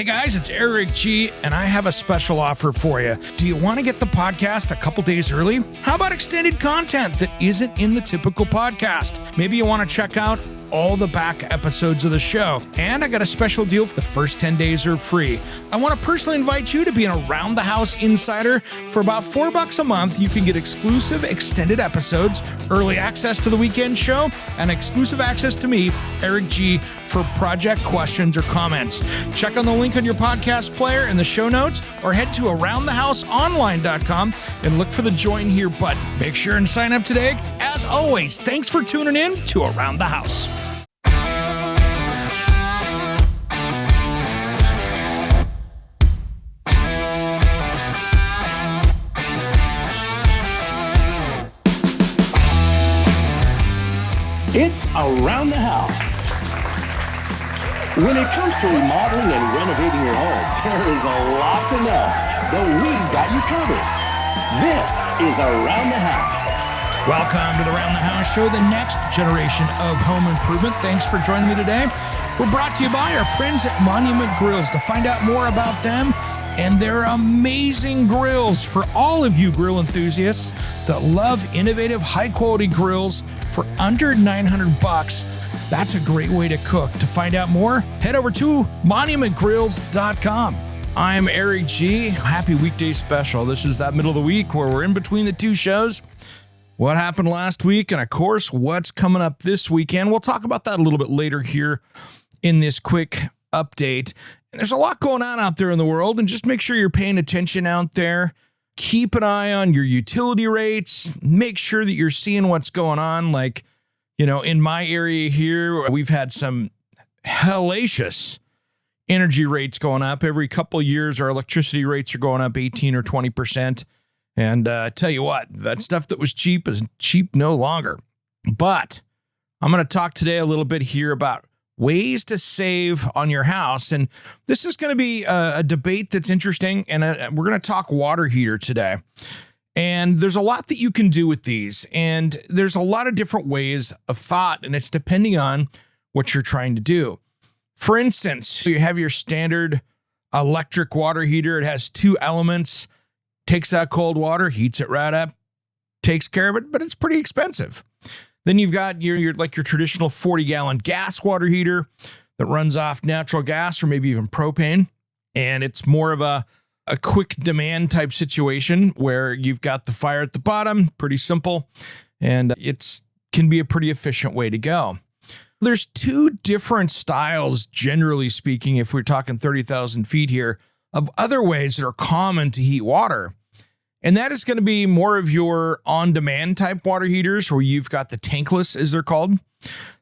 Hey guys, it's Eric G, and I have a special offer for you. Do you want to get the podcast a couple days early? How about extended content that isn't in the typical podcast? Maybe you want to check out all the back episodes of the show. And I got a special deal for the first 10 days are free. I want to personally invite you to be an Around the House insider. For about $4 a month, you can get exclusive extended episodes, early access to the weekend show, and exclusive access to me, Eric G, for project questions or comments. Check on the link on your podcast player in the show notes or head to aroundthehouseonline.com and look for the join here button. Make sure and sign up today. As always, thanks for tuning in to Around the House. It's Around the House. When it comes to remodeling and renovating your home, there is a lot to know, but we've got you covered. This is Around the House. Welcome to the Around the House show, the next generation of home improvement. Thanks for joining me today. We're brought to you by our friends at Monument Grills. To find out more about them and their amazing grills for all of you grill enthusiasts that love innovative, high-quality grills for under $900, that's a great way to cook. To find out more, head over to monumentgrills.com. I'm Eric G. Happy weekday special. This is that middle of the week where we're in between the two shows. What happened last week, and of course, what's coming up this weekend. We'll talk about that a little bit later here in this quick update. And there's a lot going on out there in the world, and just make sure you're paying attention out there. Keep an eye on your utility rates. Make sure that you're seeing what's going on. Like, you know, in my area here, we've had some hellacious energy rates going up. Every couple of years, our electricity rates are going up 18 or 20%. And tell you what, that stuff that was cheap is cheap no longer. But I'm going to talk today a little bit here about ways to save on your house. And this is going to be a debate that's interesting. And we're going to talk water heater today. And there's a lot that you can do with these. And there's a lot of different ways of thought. And it's depending on what you're trying to do. For instance, you have your standard electric water heater. It has two elements. Takes out cold water, heats it right up, takes care of it, but it's pretty expensive. Then you've got your traditional 40-gallon gas water heater that runs off natural gas or maybe even propane. And it's more of a quick demand type situation where you've got the fire at the bottom, pretty simple, and it's can be a pretty efficient way to go. There's two different styles, generally speaking, if we're talking 30,000 feet here, of other ways that are common to heat water. And that is going to be more of your on-demand type water heaters where you've got the tankless, as they're called.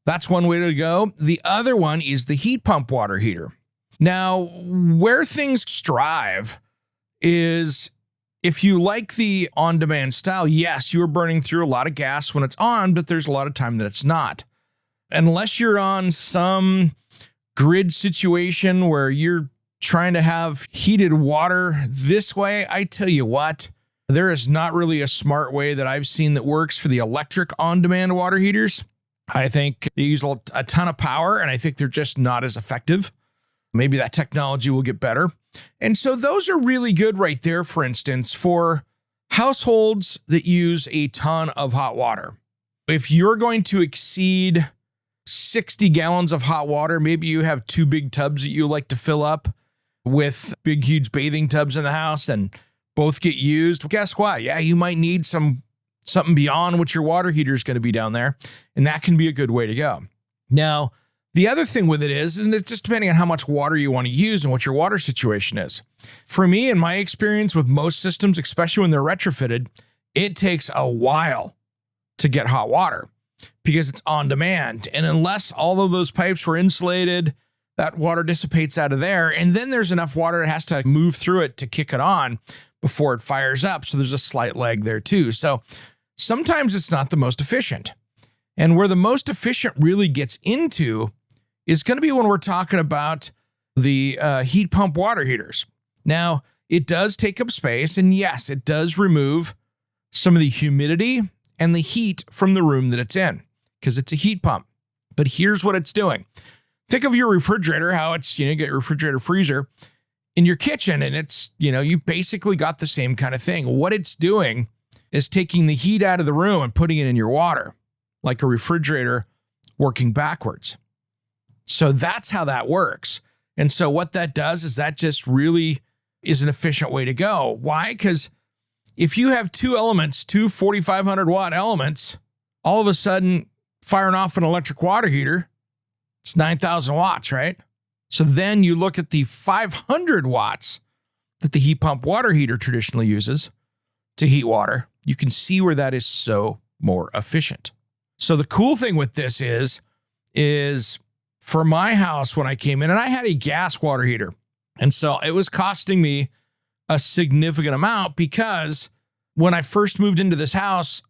That's one way to go. The other one is the heat pump water heater. Now, where things strive is if you like the on-demand style, yes, you are burning through a lot of gas when it's on, but there's a lot of time that it's not. Unless you're on some grid situation where you're trying to have heated water this way, I tell you what, there is not really a smart way that I've seen that works for the electric on-demand water heaters. I think they use a ton of power, and I think they're just not as effective. Maybe that technology will get better. And so those are really good right there, for instance, for households that use a ton of hot water. If you're going to exceed 60 gallons of hot water, maybe you have two big tubs that you like to fill up with big, huge bathing tubs in the house and both get used. Well, guess what? Yeah, you might need something beyond what your water heater is going to be down there. And that can be a good way to go. Now, the other thing with it is it's just depending on how much water you want to use and what your water situation is. For me, in my experience with most systems, especially when they're retrofitted, it takes a while to get hot water because it's on demand. And unless all of those pipes were insulated, that water dissipates out of there. And then there's enough water that has to move through it to kick it on before it fires up. So there's a slight lag there too. So sometimes it's not the most efficient. And where the most efficient really gets into is going to be when we're talking about the heat pump water heaters. Now, it does take up space. And yes, it does remove some of the humidity and the heat from the room that it's in because it's a heat pump. But here's what it's doing. Think of your refrigerator, how it's, you get your refrigerator freezer in your kitchen, and it's, you basically got the same kind of thing. What it's doing is taking the heat out of the room and putting it in your water, like a refrigerator working backwards. So that's how that works. And so what that does is that just really is an efficient way to go. Why? Because if you have two 4,500 watt elements, all of a sudden firing off an electric water heater, it's 9,000 watts, right? So then you look at the 500 watts that the heat pump water heater traditionally uses to heat water. You can see where that is so more efficient. So the cool thing with this is for my house when I came in, and I had a gas water heater. And so it was costing me a significant amount because when I first moved into this house,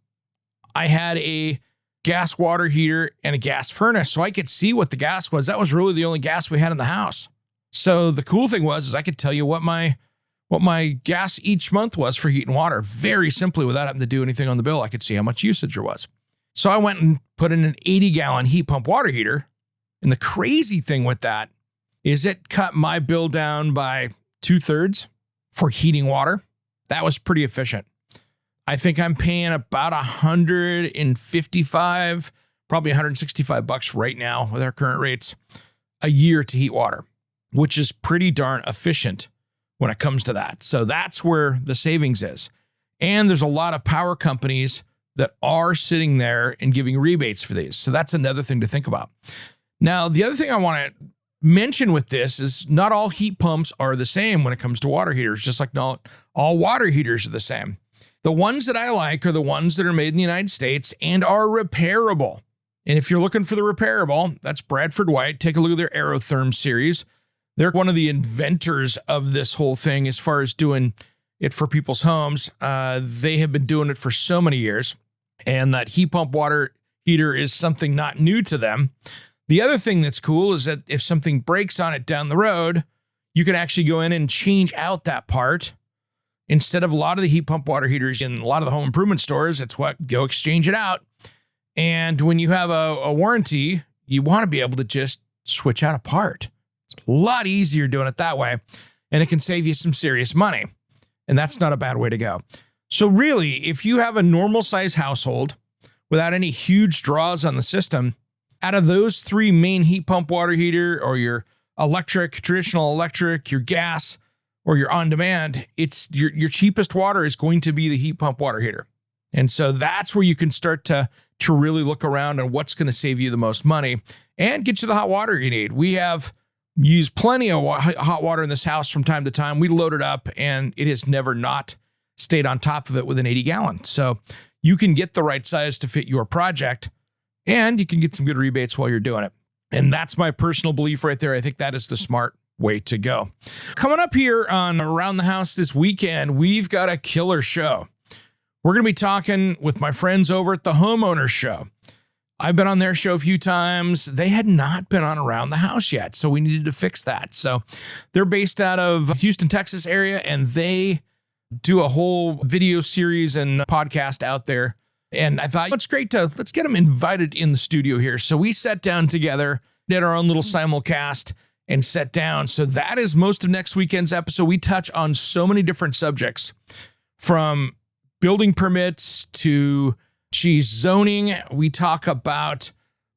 I had a gas water heater and a gas furnace. So I could see what the gas was. That was really the only gas we had in the house. So the cool thing was I could tell you what my gas each month was for heat and water very simply without having to do anything on the bill. I could see how much usage there was. So I went and put in an 80-gallon heat pump water heater. And the crazy thing with that is it cut my bill down by 2/3 for heating water. That was pretty efficient. I think I'm paying about $155, probably $165 right now with our current rates a year to heat water, which is pretty darn efficient when it comes to that. So that's where the savings is. And there's a lot of power companies that are sitting there and giving rebates for these. So that's another thing to think about. Now, the other thing I want to mention with this is not all heat pumps are the same when it comes to water heaters, just like not all water heaters are the same. The ones that I like are the ones that are made in the United States and are repairable. And if you're looking for the repairable, that's Bradford White. Take a look at their Aerotherm series. They're one of the inventors of this whole thing as far as doing it for people's homes. They have been doing it for so many years. And that heat pump water heater is something not new to them. The other thing that's cool is that if something breaks on it down the road, you can actually go in and change out that part. Instead of a lot of the heat pump water heaters in a lot of the home improvement stores, it's what, go exchange it out. And when you have a warranty, you want to be able to just switch out a part. It's a lot easier doing it that way, and it can save you some serious money. And that's not a bad way to go. So really, if you have a normal size household without any huge draws on the system, out of those three main heat pump water heater or your electric, traditional electric, your gas, or your on-demand, it's your cheapest water is going to be the heat pump water heater. And so that's where you can start to really look around on what's going to save you the most money and get you the hot water you need. We have used plenty of hot water in this house from time to time. We load it up and it has never not stayed on top of it with an 80-gallon. So you can get the right size to fit your project and you can get some good rebates while you're doing it. And that's my personal belief right there. I think that is the smart way to go. Coming up here on Around the House this weekend, we've got a killer show. We're going to be talking with my friends over at the Homeowners Show. I've been on their show a few times. They had not been on Around the House yet, so we needed to fix that. So they're based out of Houston, Texas area, and they do a whole video series and podcast out there. And I thought, let's get them invited in the studio here. So we sat down together, did our own little simulcast, and sat down. So that is most of next weekend's episode. We touch on so many different subjects, from building permits to zoning. We talk about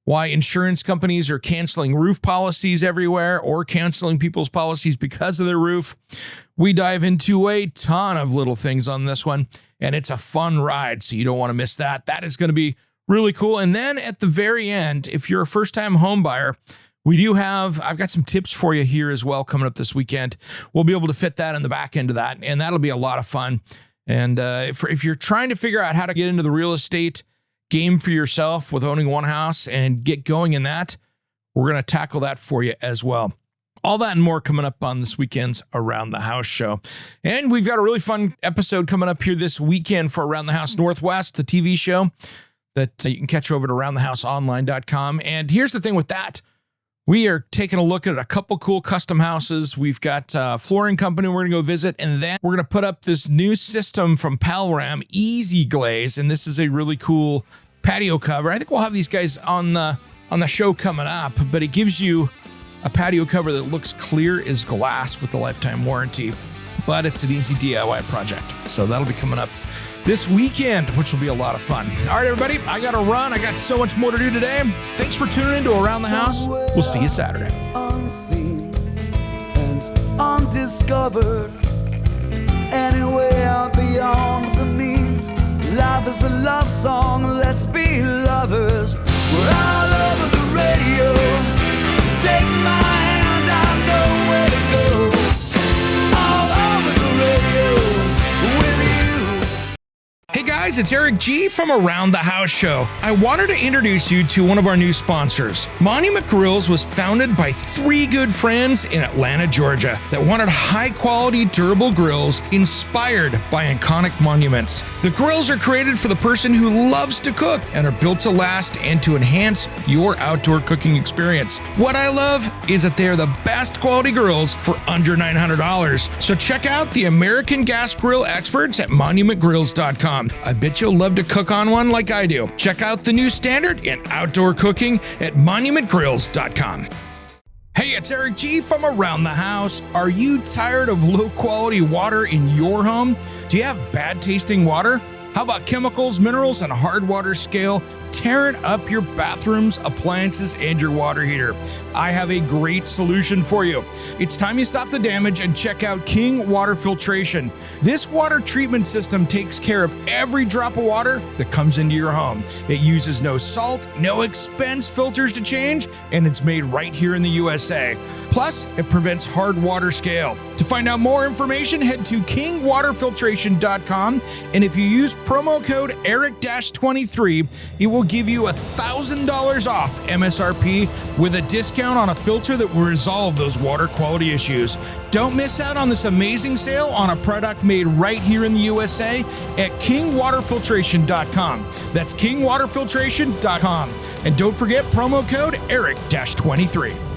why insurance companies are canceling roof policies everywhere or canceling people's policies because of their roof. We dive into a ton of little things on this one, and it's a fun ride, so you don't want to miss that. That is going to be really cool. And then at the very end, if you're a first-time home buyer, I've got some tips for you here as well coming up this weekend. We'll be able to fit that in the back end of that, and that'll be a lot of fun. And if you're trying to figure out how to get into the real estate game for yourself with owning one house and get going in that, we're going to tackle that for you as well. All that and more coming up on this weekend's Around the House show. And we've got a really fun episode coming up here this weekend for Around the House Northwest, the TV show that you can catch over at aroundthehouseonline.com. And here's the thing with that. We are taking a look at a couple cool custom houses. We've got a flooring company we're going to go visit, and then we're going to put up this new system from Palram, Easy Glaze, and this is a really cool patio cover. I think we'll have these guys on the show coming up, but it gives you a patio cover that looks clear as glass with a lifetime warranty. But it's an easy DIY project. So that'll be coming up this weekend, which will be a lot of fun. All right, everybody, I got to run. I got so much more to do today. Thanks for tuning in to Around the House. We'll see you Saturday. Unseen and undiscovered, anywhere beyond the mean. Life is a love song, let's be lovers. We're all over the radio. Take my hand, I know where to go. All over the radio with you. Hey guys, it's Eric G from Around the House Show. I wanted to introduce you to one of our new sponsors. Monument Grills was founded by three good friends in Atlanta, Georgia that wanted high-quality, durable grills inspired by iconic monuments. The grills are created for the person who loves to cook and are built to last and to enhance your outdoor cooking experience. What I love is that they are the best quality grills for under $900. So check out the American Gas Grill experts at monumentgrills.com. I bet you'll love to cook on one like I do. Check out the new standard in outdoor cooking at monumentgrills.com. Hey, it's Eric G from Around the House. Are you tired of low-quality water in your home? Do you have bad tasting water? How about chemicals, minerals, and a hard water scale tearing up your bathrooms, appliances, and your water heater? I have a great solution for you. It's time you stop the damage and check out King Water Filtration. This water treatment system takes care of every drop of water that comes into your home. It uses no salt, no expense filters to change, and it's made right here in the USA. Plus, it prevents hard water scale. To find out more information, head to kingwaterfiltration.com, and if you use promo code ERIC-23, it will give you $1,000 off MSRP with a discount on a filter that will resolve those water quality issues. Don't miss out on this amazing sale on a product made right here in the USA at kingwaterfiltration.com. That's kingwaterfiltration.com. And don't forget promo code ERIC-23.